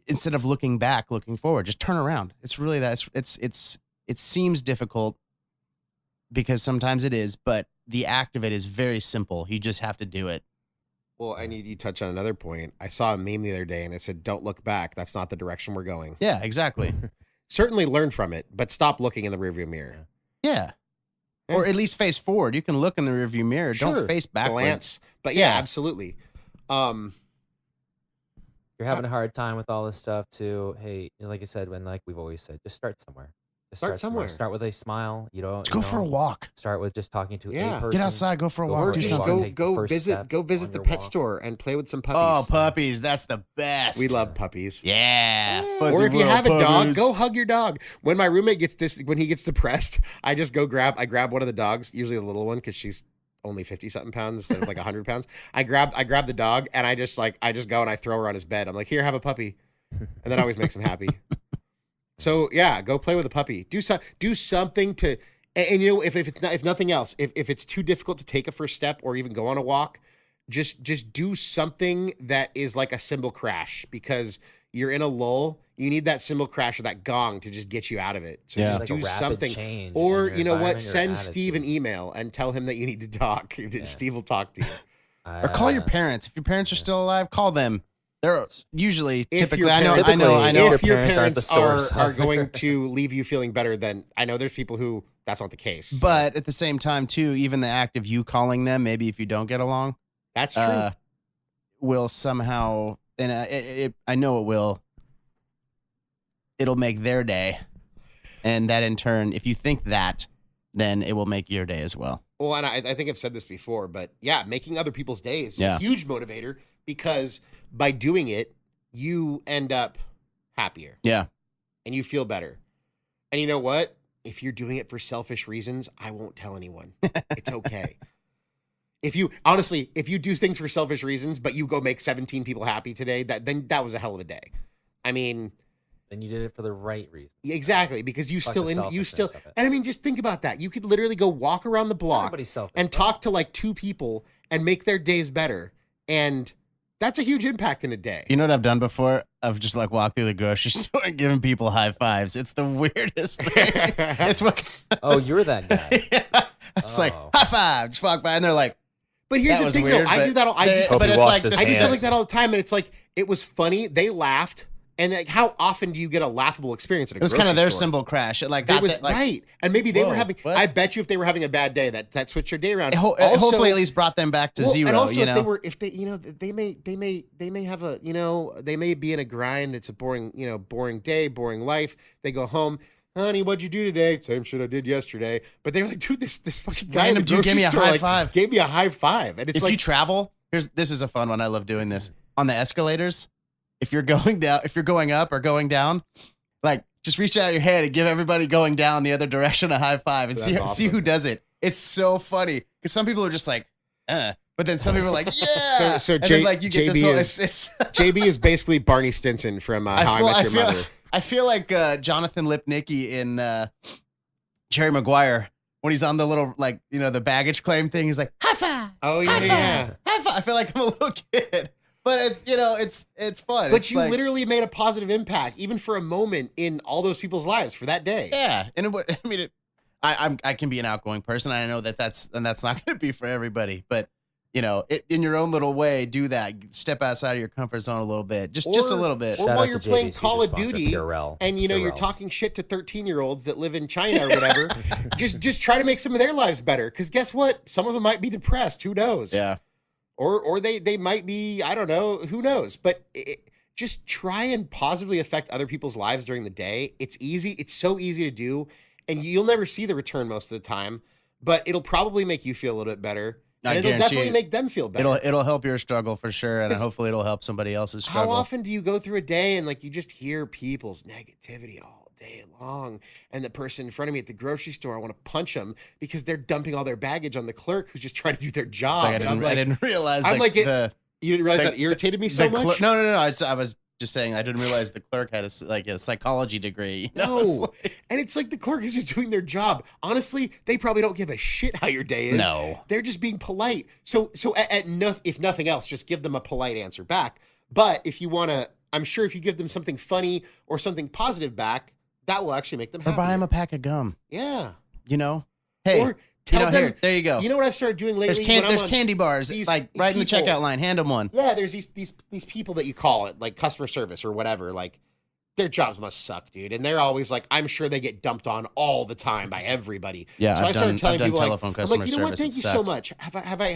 instead of looking back, looking forward, just turn around. It's really that. It seems difficult because sometimes it is, but the act of it is very simple. You just have to do it. Well, I need you to touch on another point. I saw a meme the other day and it said, "Don't look back. That's not the direction we're going." Yeah, exactly. Certainly learn from it, but stop looking in the rearview mirror. Yeah. Or at least face forward. You can look in the rearview mirror. Sure. Don't face backwards. Glance. But yeah, absolutely. You're having a hard time with all this stuff too. Hey, like you said, like we've always said, just start somewhere. Just Start somewhere. Start with a smile. Just go for a walk. Start with just talking to Yeah. a person. Get outside. Go for a Go walk. Or for a Do just walk. something. Take the go first visit step the on your pet walk. store and play with some puppies. Oh, puppies. That's the best. We love puppies. Yeah. Or Fuzzy if you little have a dog, puppies. go hug your dog. When my roommate when he gets depressed, I grab one of the dogs, usually the little one, because she's only 50 something pounds instead of like 100 pounds. I grab the dog and I just go and I throw her on his bed. I'm like, here, have a puppy. And that always makes him happy. So yeah, go play with a puppy. Do something to, and you know, if nothing else, if it's too difficult to take a first step or even go on a walk, just do something that is like a cymbal crash, because you're in a lull. You need that cymbal crash or that gong to just get you out of it. So just Like do a rapid something. change Or, in your you know what? environment or Send Steve an attitude. email and tell him that you need to talk. Steve will talk to you. Or call your parents. If your parents are still alive, call them. They're usually If typically. your I know. If your parents aren't the parents source are of going it. to leave you feeling better, then I know there's people who that's not the case. So But at the same time, too, even the act of you calling them, maybe if you don't get along, that's true. will somehow, and I know it will. It'll make their day, and that in turn, if you think that, then it will make your day as well. Well, and I think I've said this before, but yeah, making other people's days is Yeah. a huge motivator, because by doing it, you end up happier. Yeah. And you feel better. And you know what? If you're doing it for selfish reasons, I won't tell anyone. It's okay. If you do things for selfish reasons, but you go make 17 people happy today, then that was a hell of a day. I mean, Then you did it for the right reason. exactly, because Fuck the selfishness of it. and I mean, just think about that. You could literally go walk around the block Everybody's selfish, and bro. talk to like 2 people and make their days better. And that's a huge impact in a day. You know what I've done before? I've just like walked through the grocery store and giving people high fives. It's the weirdest thing. It's what. Oh, you're that guy. It's like Oh. high five. Just walk by and they're like, But here's That the was thing, weird, though. I but do that all. I they- just, Hope but he it's washed like his this I do is stuff like hands. that all the time, and it's like it was funny. They laughed, and like, how often do you get a laughable experience at a It was kind of grocery their store? cymbal crash. It like It got was that, like, right, and maybe they were whoa, having. what? I bet you, if they were having a bad day, that switched their day around. Hopefully, at least brought them back to Well, zero. And also, you know, if they, they may have a, they may be in a grind. It's a boring day, boring life. They go home. Honey, what'd you do today? Same shit I did yesterday. But they were like, dude, this fucking guy in the random dude grocery gave me a store, high like, five. Gave me a high five, and it's if like, you travel, this is a fun one. I love doing this on the escalators. If you're going down, if you're going up or going down, like just reach out your hand and give everybody going down the other direction a high five and That's see awesome. who does it. It's so funny because some people are just like, but then some people are like, yeah. So and J- then like you get JB this whole. is- It's JB is basically Barney Stinson from How I Met Your Mother. I feel like Jonathan Lipnicki in Jerry Maguire when he's on the little like the baggage claim thing. He's like high five. Oh High yeah. five. High five. I feel like I'm a little kid, but it's fun. But It's you like, literally made a positive impact, even for a moment, in all those people's lives for that day. yeah, and I mean, I can be an outgoing person. I know that's not going to be for everybody, but in your own little way, do that. Step outside of your comfort zone a little bit, just a Or- little bit. or Shout while out you're to playing JB's Call future of sponsor, Duty, Purell. and you're Purell. talking shit to 13-year-olds that live in China or whatever, just try to make some of their lives better. Because guess what? Some of them might be depressed. Who knows? Yeah, Or they might be, I don't know. Who knows? But just try and positively affect other people's lives during the day. It's easy. It's so easy to do, and you'll never see the return most of the time. But it'll probably make you feel a little bit better. I And it'll guarantee definitely you, make them feel better. it'll help your struggle for sure, and This- hopefully it'll help somebody else's struggle. How often do you go through a day and like you just hear people's negativity all day long, and the person in front of me at the grocery store, I want to punch them because they're dumping all their baggage on the clerk who's just trying to do their job. It's like And I'm I didn't realize. I'm like, the you didn't realize the- that irritated me so the much? No. I was just saying I didn't realize the clerk had a psychology degree. You know? No. It's like- And it's like the clerk is just doing their job. Honestly, they probably don't give a shit how your day is. No. They're just being polite. So if nothing else, just give them a polite answer back. But if you want to, I'm sure if you give them something funny or something positive back, that will actually make them Or happy. buy him a pack of gum. Yeah. Hey, Or tell them, here, there you go. You know what I've started doing lately? There's when I'm on- candy bars these like right in the people- checkout line. Hand them one. Yeah, there's these people that you call it, like customer service or whatever. Like, their jobs must suck, dude. And they're always like, I'm sure they get dumped on all the time by everybody. Yeah, so I I've started done telling people, telephone like, customer I'm like, you know what? service. Thank It you so sucks. much.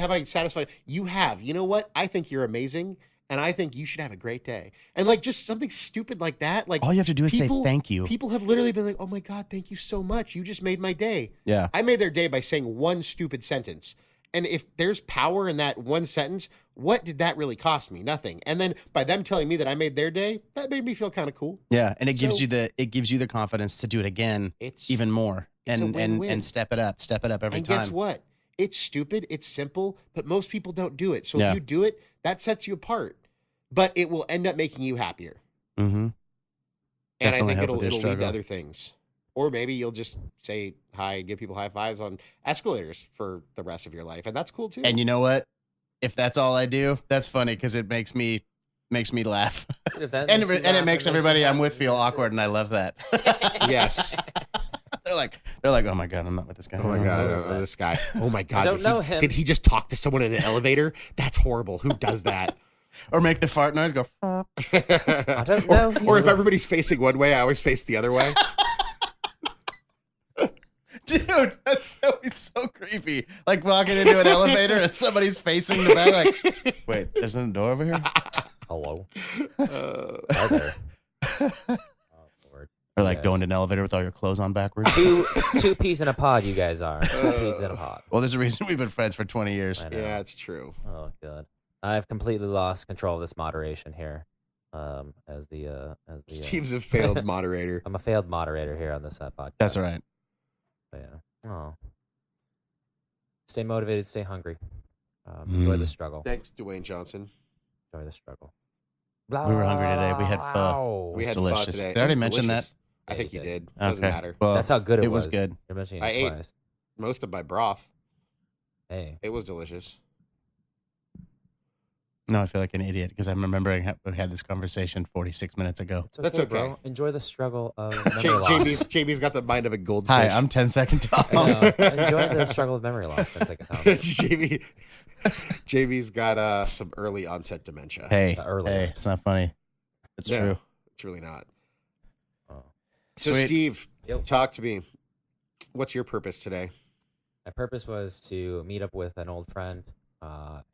Have I satisfied? You have. You know what? I think you're amazing, and I think you should have a great day. And like just something stupid like that. Like All you have to do is say people- thank you. People have literally been like, oh my God, thank you so much. You just made my day. Yeah. I made their day by saying one stupid sentence. And if there's power in that one sentence, what did that really cost me? Nothing. And then by them telling me that I made their day, that made me feel kind of cool. Yeah, and it gives So- you the confidence to do it again It's even more it's a and win-win. step it up every and time. guess what? It's stupid. It's simple, but most people don't do it. So Yeah. if you do it, that sets you apart. But it will end up making you happier. Mm-hmm. And I Definitely think help it'll with your lead to struggle. other things. Or maybe you'll just say hi and give people high fives on escalators for the rest of your life. And that's cool too. And you know what? If that's all I do, that's funny because it makes me laugh. Dude, if that and makes you it laugh, makes you everybody I'm happy, with feel that's it. awkward, and I love that. Yes. they're like, oh my god, I'm not with this guy. Oh my God, I Who don't is know that? this guy. Oh my God. don't know him. Did he just talk to someone in an elevator? That's horrible. Who does that? Or make the fart noise go. I don't know. Or if everybody's facing one way, I always face the other way. Dude, that would be so creepy. Like walking into an elevator and somebody's facing the back. Like, wait, there's a door over here. Hello. Uh, Hi there. Oh, Lord. Or like Yes. going to an elevator with all your clothes on backwards. Two peas in a pod, you guys are. Two peas in a pod. Well, there's a reason we've been friends for 20 years. I know. yeah, it's true. Oh, good. I've completely lost control of this moderation here. As the Steve's a failed moderator. I'm a failed moderator here on this podcast. That's all right. But yeah. Oh. Stay motivated. Stay hungry. Enjoy the struggle. Thanks, Dwayne Johnson. Enjoy the struggle. We were hungry today. We had pho. We was had delicious. pho today. Did I already It was mention delicious. that? I think Yeah, you you did. Doesn't Okay. matter. Well, That's how good it was. was good. You're mentioning I it ate- twice. Most of my broth. Hey. It was delicious. No, I feel like an idiot because I'm remembering we had this conversation 46 minutes ago. It's okay, That's okay. bro. Enjoy the struggle of memory loss. JB's got the mind of a goldfish. Hi, I'm 10 Second Tom. I know. Enjoy the struggle of memory loss. That's like a time. JB's got some early onset dementia. Hey, The earliest. it's not funny. It's Yeah, true. It's really not. Oh. So Sweet. Steve, Yep. talk to me. What's your purpose today? My purpose was to meet up with an old friend,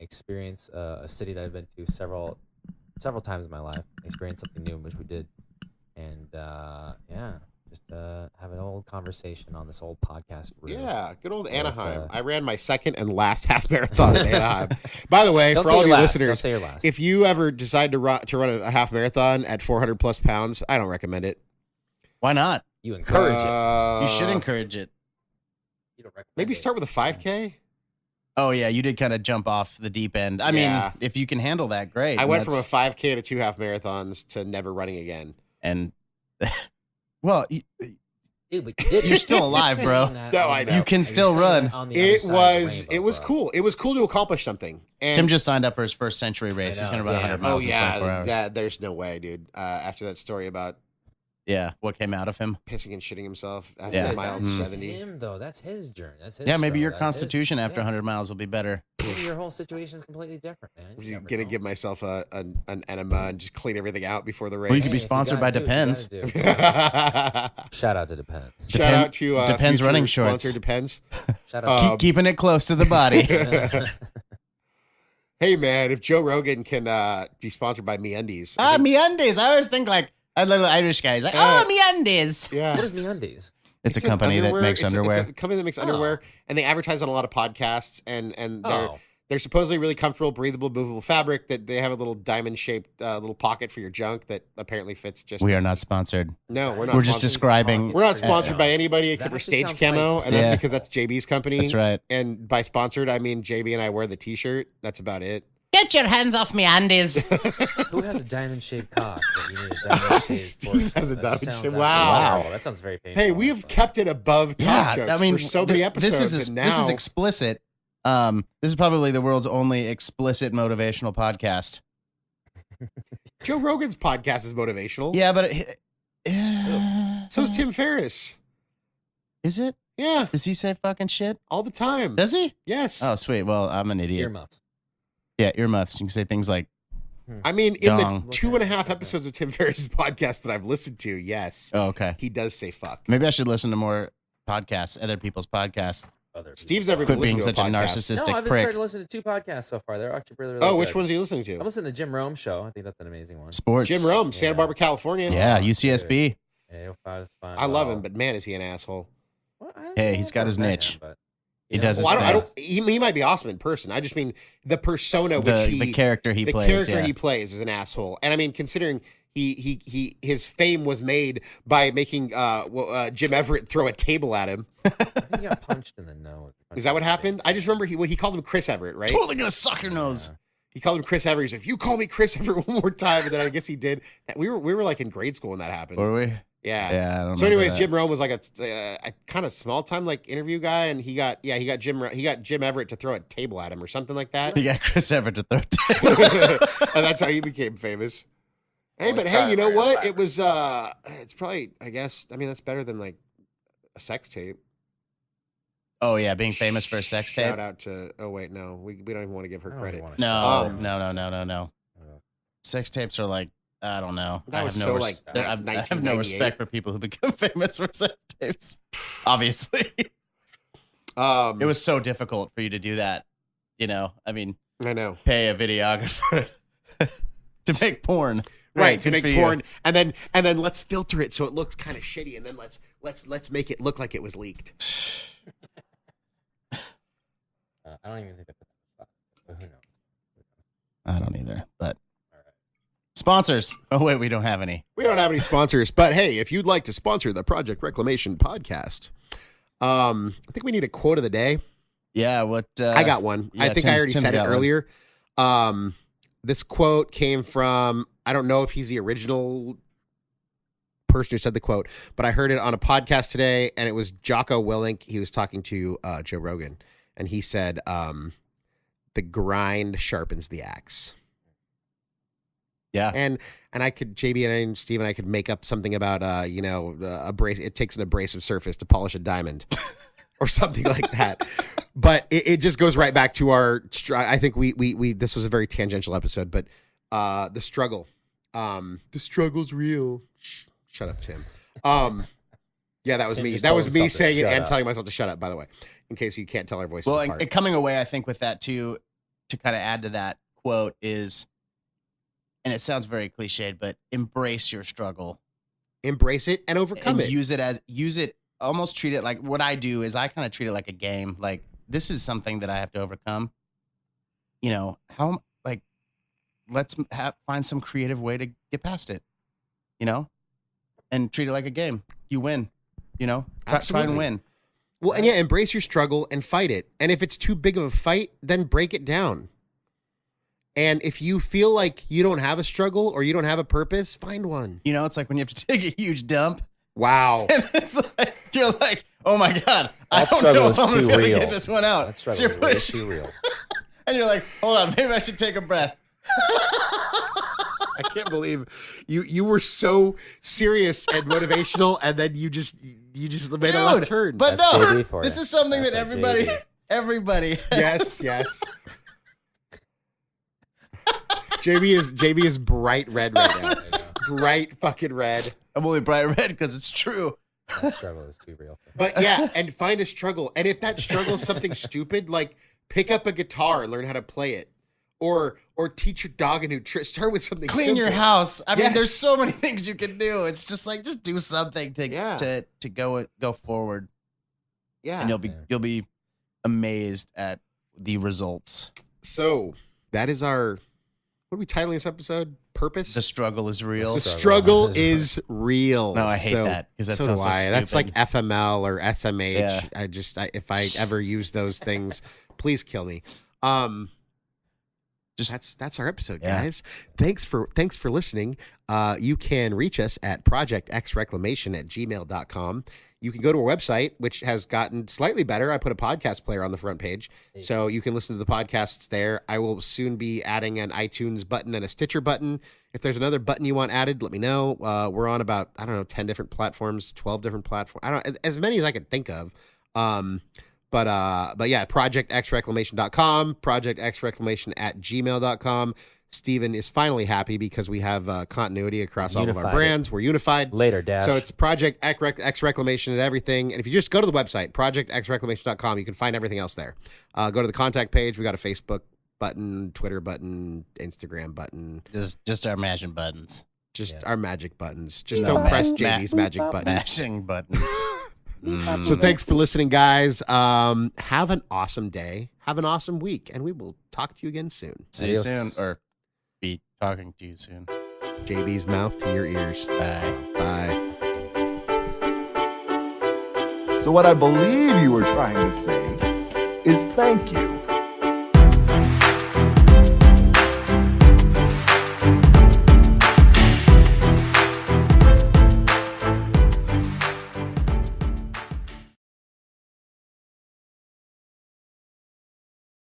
experience a city that I've been to several times in my life, experience something new, which we did, and just have an old conversation on this old podcast. Route. Yeah, good old With, Anaheim. I ran my second and last half marathon in Anaheim. By the way, Don't for say all of your your last. Don't listeners, say your last. if you ever decide to run a half marathon at 400 plus pounds, I don't recommend it. Why not? You encourage it. You should encourage it. You don't recommend Maybe it. start with a 5K. Oh, yeah, you did kind of jump off the deep end. I Yeah. mean, if you can handle that, great. I And went from a that's- 5K to 2 half marathons to never running again. And, well, Dude, but you did it. You're still alive, Saying bro. that No, on I the- know. You can you're still saying run. that on the other It side of the was rainbow, bro. cool. It was cool to accomplish something. And Tim just signed up for his first century race. I He's know, going to run 100 damn. miles in 24 yeah, hours. there's no way, dude. After that story about Yeah, what came out of him? pissing and shitting himself after Yeah. a Dude, mile Mhm. that's 70. him though. That's his journey. That's his. Yeah, maybe your struggle. That's his- constitution after yeah. 100 miles will be better. Maybe your whole situation is completely different, man. You I'm never gonna know. give myself an enema and just clean everything out before the race. Well, you could be Hey, if you sponsored gotta by do what you Depends. gotta do. Shout Shout out to Depends. out to Depends future running shorts. sponsor Depends. Shout out. Keep keeping it close to the body. Hey man, if Joe Rogan can be sponsored by MeUndies, Ah, MeUndies. I always think like a little Irish guy. He's like, Yeah. oh, MeUndies. yeah, What is MeUndies? It's a an company that underwear- makes it's underwear. It's a company that makes Oh. underwear, and they advertise on a lot of podcasts, and Oh, they're supposedly really comfortable, breathable, movable fabric. That they have a little diamond-shaped little pocket for your junk that apparently fits just. We are not sponsored. No, we're not. We're just sponsored. describing. We're not Yeah. sponsored by anybody except That for actually Stage sounds Camo, quite- and that's Yeah. because that's JB's company. That's right. And by sponsored, I mean JB and I wear the T-shirt. That's about it. Get your hands off MeUndies. who has a diamond-shaped cock that you need a diamond-shaped Steve portion? has a That just diamond-shaped- sounds absolutely wow. terrible. That sounds very painful. Hey, we have kept it above talk Yeah, jokes I mean, for so many episodes, this is and this is now- explicit. This is probably the world's only explicit motivational podcast. Joe Rogan's podcast is motivational. Yeah, but So is Tim Ferriss. Is it? Yeah, Does he say fucking shit? all the time. Does he? Yes. Oh, sweet. Well, I'm an idiot. earmuffs. Yeah, earmuffs. You can say things like, I mean, in Dong. the 2.5 episodes of Tim Ferriss's podcast that I've listened to, yes, oh, okay. he does say fuck. Maybe I should listen to more podcasts, other people's podcasts. Steve's never Quit been being listening such to a a podcast. narcissistic No, I've been prick. starting to listen to 2 podcasts so far. They're actually really, really Oh, good. which ones are you listening to? I'm listening to Jim Rome show. I think that's an amazing one. Sports. Jim Rome, Santa Yeah. Barbara, California. Yeah, Oh, UCSB. Yeah, he'll find- I love him, well, but man, is he an asshole. well, I don't Hey, know he's if got I've his met niche. him, but, He you does know, his Well, I thing. don't. He might be awesome in person. I just mean the persona which The character he the plays. character Yeah. he plays is an asshole. And I mean, considering his fame was made by making Jim Everett throw a table at him. I think he got punched in the nose. Is that what happened? I just remember he called him Chris Everett, right? Totally gonna suck your nose. Yeah. He called him Chris Everett. He's like, if you call me Chris Everett one more time, and then I guess he did. We were like in grade school when that happened. Were we? Yeah. Yeah. I don't So, anyways, that. Jim Rome was like a kind of small time like interview guy, and he got Jim Everett to throw a table at him or something like that. He got Chris Everett to throw it. And that's how he became famous. Hey, Always but hey, trying you to know bring it what? back. It was it's probably, I guess, I mean, that's better than like a sex tape. Oh yeah, being famous for a sex tape. Shout out to, oh wait, no, we don't even want to give her I don't credit. even wanna No, shout Um, no. Sex tapes are like, I don't know. That I was have no so, like, I have no 1998. respect for people who become famous for sex tapes. Obviously, it was so difficult for you to do that. You know, I mean, I know. pay a videographer to make porn. Right, to good make for you. porn, and then let's filter it so it looks kind of shitty, and then let's make it look like it was leaked. I don't even think they put that in the but who knows? I don't either. But All right. sponsors. Oh wait, we don't have any. We don't have any sponsors, but hey, if you'd like to sponsor the Project Reclamation podcast, I think we need a quote of the day. Yeah. What? I got one. yeah, I think I Tim's already said it got one. earlier. This quote came from, I don't know if he's the original person who said the quote, but I heard it on a podcast today, and it was Jocko Willink. He was talking to Joe Rogan, and he said, the grind sharpens the axe. Yeah. And I could, JB and Steve and I could make up something about, it takes an abrasive surface to polish a diamond or something like that. But it just goes right back to I think we this was a very tangential episode, but the struggle. The struggle's real. Shut up, Tim. Yeah, that was Tim me. just That told was me himself to saying it shut and up. telling myself to shut up, by the way, in case you can't tell our voices Well, apart. and coming away, I think with that too, to kind of add to that quote is, and it sounds very cliched, but embrace your struggle Embrace it and overcome and it. use it, almost treat it like what I do is I kind of treat it like a game. Like this is something that I have to overcome. You know, let's find some creative way to get past it, you know, and treat it like a game. You win, you know, try and Absolutely. win. Well, and yeah, embrace your struggle and fight it. And if it's too big of a fight, then break it down. And if you feel like you don't have a struggle or you don't have a purpose, find one. You know, it's like when you have to take a huge dump Wow. and it's like, you're like, oh my God, I That don't struggle know is if I'm too going to real. get this one out. That So struggle you're is way pushing- too real. And you're like, hold on, maybe I should take a breath. I can't believe you were so serious and motivational, and then you just made a left turn. But That's no, JB for this you. is something That's that like everybody yes, yes. JB is bright red right now. I know. Bright fucking red. I'm only bright red because it's true. That struggle is too real. But yeah, and find a struggle. And if that struggle is something stupid, like pick up a guitar and learn how to play it. Or teach your dog a new trick. Start with something Clean your simple. house. I mean, Yes. there's so many things you can do. It's just like just do something Yeah. to go forward, Yeah. and Yeah. you'll be amazed at the results. So that is our, what are we titling this episode? Purpose? The struggle is real. The struggle struggle is real. No, I hate So- that because that So sounds do so I. That's like stupid. FML or SMH. Yeah. If I ever use those things, please kill me. Just That's our episode, Yeah. guys. Thanks for listening. You can reach us at projectxreclamation@gmail.com. You can go to our website, which has gotten slightly better. I put a podcast player on the front page, so you can listen to the podcasts there. I will soon be adding an iTunes button and a Stitcher button. If there's another button you want added, let me know. We're on about, 10 different platforms, 12 different platforms. As many as I could think of. But yeah, projectxreclamation.com, projectxreclamation@gmail.com. Steven is finally happy because we have continuity across all of our Unified brands. We're unified. Later, Dash. So it's Project X Reclamation and everything. And if you just go to the website, projectxreclamation.com, you can find everything else there. Go to the contact page. We got a Facebook button, Twitter button, Instagram button, just our mashing buttons. just Yeah. our magic buttons. Just No, don't press ma- JD's magic button. Mashing buttons. So thanks for listening, guys. Have an awesome day. Have an awesome week. And we will talk to you again soon. See you Adios. soon, or be talking to you soon. JB's mouth to your ears. Bye. Bye. So what I believe you were trying to say is thank you.